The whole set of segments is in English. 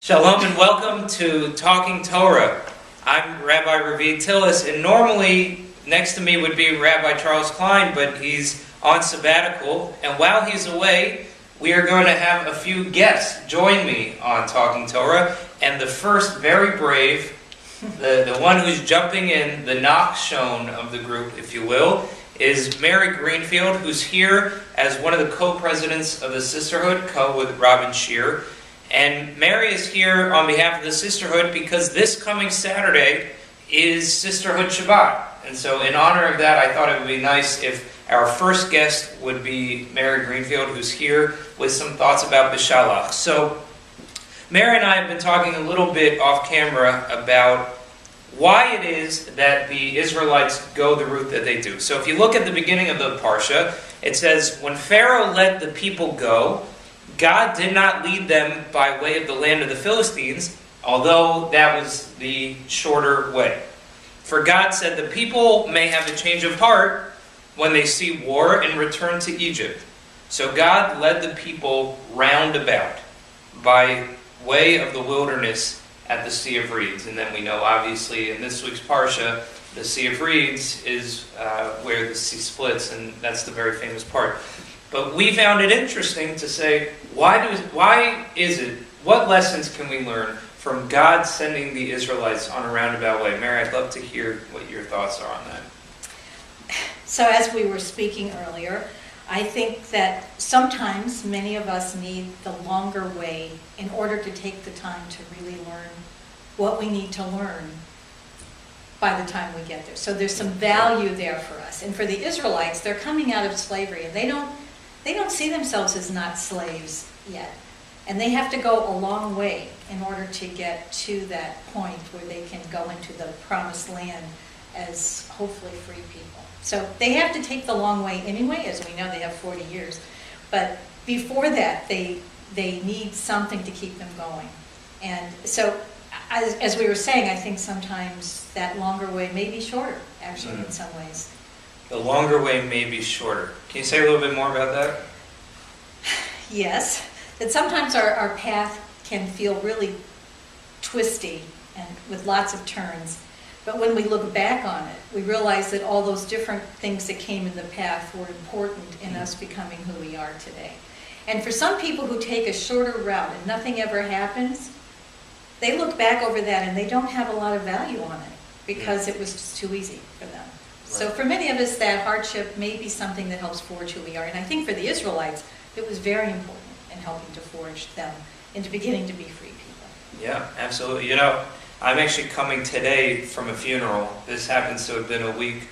Shalom and welcome to Talking Torah. I'm Rabbi Ravid Tilles, and normally next to me would be Rabbi Charles Klein, but he's on sabbatical. And while he's away, we are going to have a few guests join me on Talking Torah. And the first, very brave, the one who's jumping in, the Nachshon of the group, if you will, is Merrick Greenfield, who's here as one of the co-presidents of the Sisterhood, with Robin Shear. And Mary is here on behalf of the Sisterhood because this coming Saturday is Sisterhood Shabbat. And so in honor of that, I thought it would be nice if our first guest would be Mary Greenfield, who's here with some thoughts about Bishalach. So Mary and I have been talking a little bit off camera about why it is that the Israelites go the route that they do. So if you look at the beginning of the Parsha, it says, when Pharaoh let the people go, God did not lead them by way of the land of the Philistines, although that was the shorter way. For God said, the people may have a change of heart when they see war and return to Egypt. So God led the people round about by way of the wilderness at the Sea of Reeds. And then we know, obviously, in this week's Parsha, the Sea of Reeds is where the sea splits, and that's the very famous part. But we found it interesting to say, why is it, what lessons can we learn from God sending the Israelites on a roundabout way? Mary, I'd love to hear what your thoughts are on that. So as we were speaking earlier, I think that sometimes many of us need the longer way in order to take the time to really learn what we need to learn by the time we get there. So there's some value there for us. And for the Israelites, they're coming out of slavery, and they don't see themselves as not slaves yet. And they have to go a long way in order to get to that point where they can go into the promised land as hopefully free people. So they have to take the long way anyway, as we know they have 40 years. But before that, they need something to keep them going. And so, as we were saying, I think sometimes that longer way may be shorter, actually, in some ways. The longer way may be shorter. Can you say a little bit more about that? Yes. That sometimes our path can feel really twisty and with lots of turns. But when we look back on it, we realize that all those different things that came in the path were important in us becoming who we are today. And for some people who take a shorter route and nothing ever happens, they look back over that and they don't have a lot of value on it because it was just too easy for them. So for many of us, that hardship may be something that helps forge who we are. And I think for the Israelites, it was very important in helping to forge them into beginning to be free people. Yeah, absolutely. You know, I'm actually coming today from a funeral. This happens to have been a week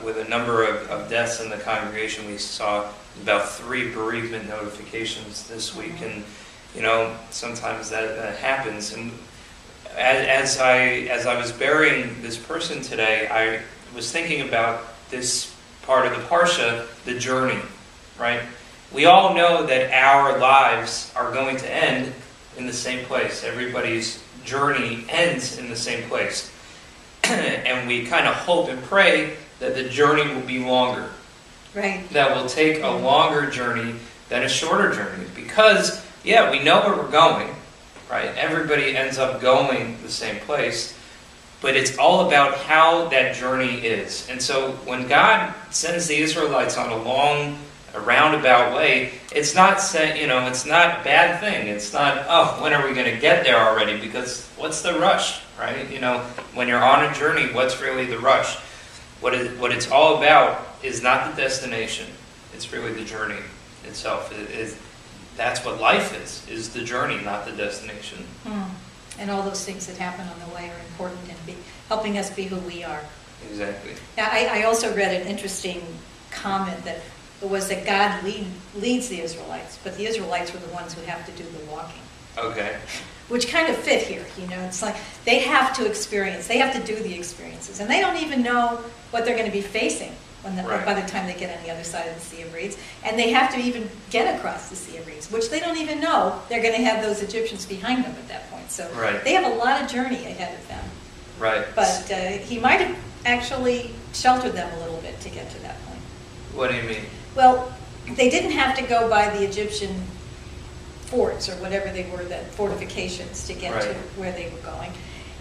with a number of deaths in the congregation. We saw about 3 bereavement notifications this week. And, you know, sometimes that happens. And as I was burying this person today, I was thinking about this part of the Parsha, the journey, right? We all know that our lives are going to end in the same place. Everybody's journey ends in the same place. And we kind of hope and pray that the journey will be longer. Right. That will take a longer journey than a shorter journey. Because, yeah, we know where we're going, right? Everybody ends up going the same place. But it's all about how that journey is. And so when God sends the Israelites on a roundabout way, it's not it's not a bad thing. It's not, oh, when are we going to get there already? Because what's the rush, right? You know, when you're on a journey, what's really the rush? What it's all about is not the destination. It's really the journey itself. That's what life is the journey, not the destination. And all those things that happen on the way are important in helping us be who we are. Exactly. Now, I also read an interesting comment that it was that God leads the Israelites, but the Israelites were the ones who have to do the walking. Okay. Which kind of fit here, you know. It's like they have to experience, they have to do the experiences, and they don't even know what they're going to be facing by the time they get on the other side of the Sea of Reeds. And they have to even get across the Sea of Reeds, which they don't even know they're going to have those Egyptians behind them at that point. So they have a lot of journey ahead of them. Right. But he might have actually sheltered them a little bit to get to that point. What do you mean? Well, they didn't have to go by the Egyptian forts or whatever they were, that fortifications to get to Right. where they were going.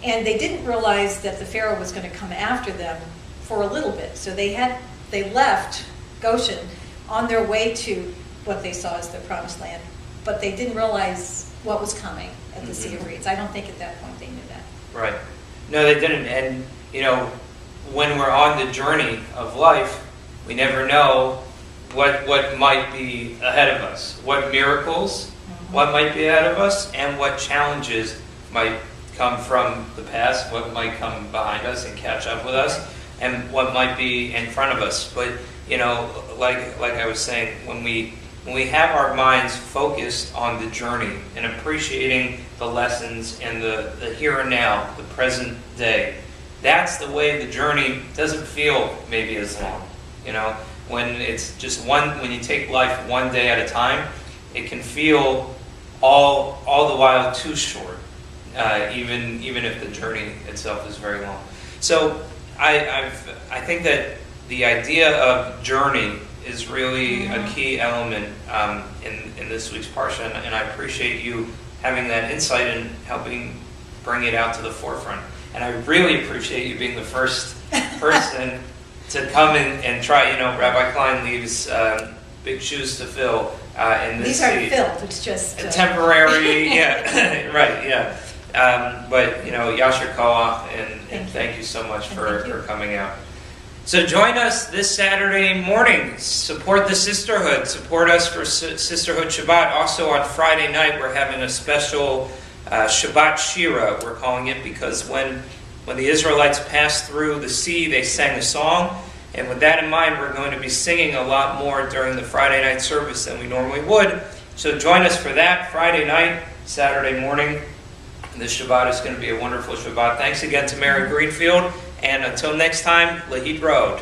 And they didn't realize that the Pharaoh was going to come after them for a little bit. So they left Goshen on their way to what they saw as the promised land, but they didn't realize what was coming at the Sea of Reeds. I don't think at that point they knew that. Right. No, they didn't. And, when we're on the journey of life, we never know what might be ahead of us, what miracles, what might be ahead of us, and what challenges might come from the past, what might come behind us and catch up with us, and what might be in front of us. But, like I was saying, when we have our minds focused on the journey and appreciating the lessons and the here and now, the present day, that's the way the journey doesn't feel maybe as long. When it's just when you take life one day at a time, it can feel all the while too short, even if the journey itself is very long. So I think that the idea of journey is really a key element in this week's parsha, and I appreciate you having that insight and helping bring it out to the forefront. And I really appreciate you being the first person to come in and try. Rabbi Klein leaves big shoes to fill in this These aren't seat. filled, it's just... Temporary, yeah, right, yeah. But, Yasher Koach, and thank you so much for coming out. So join us this Saturday morning. Support the sisterhood. Support us for Sisterhood Shabbat. Also on Friday night, we're having a special Shabbat Shira, we're calling it, because when the Israelites passed through the sea, they sang a song. And with that in mind, we're going to be singing a lot more during the Friday night service than we normally would. So join us for that Friday night, Saturday morning. This Shabbat is going to be a wonderful Shabbat. Thanks again to Merrick Greenfield. And until next time, Lahid Road.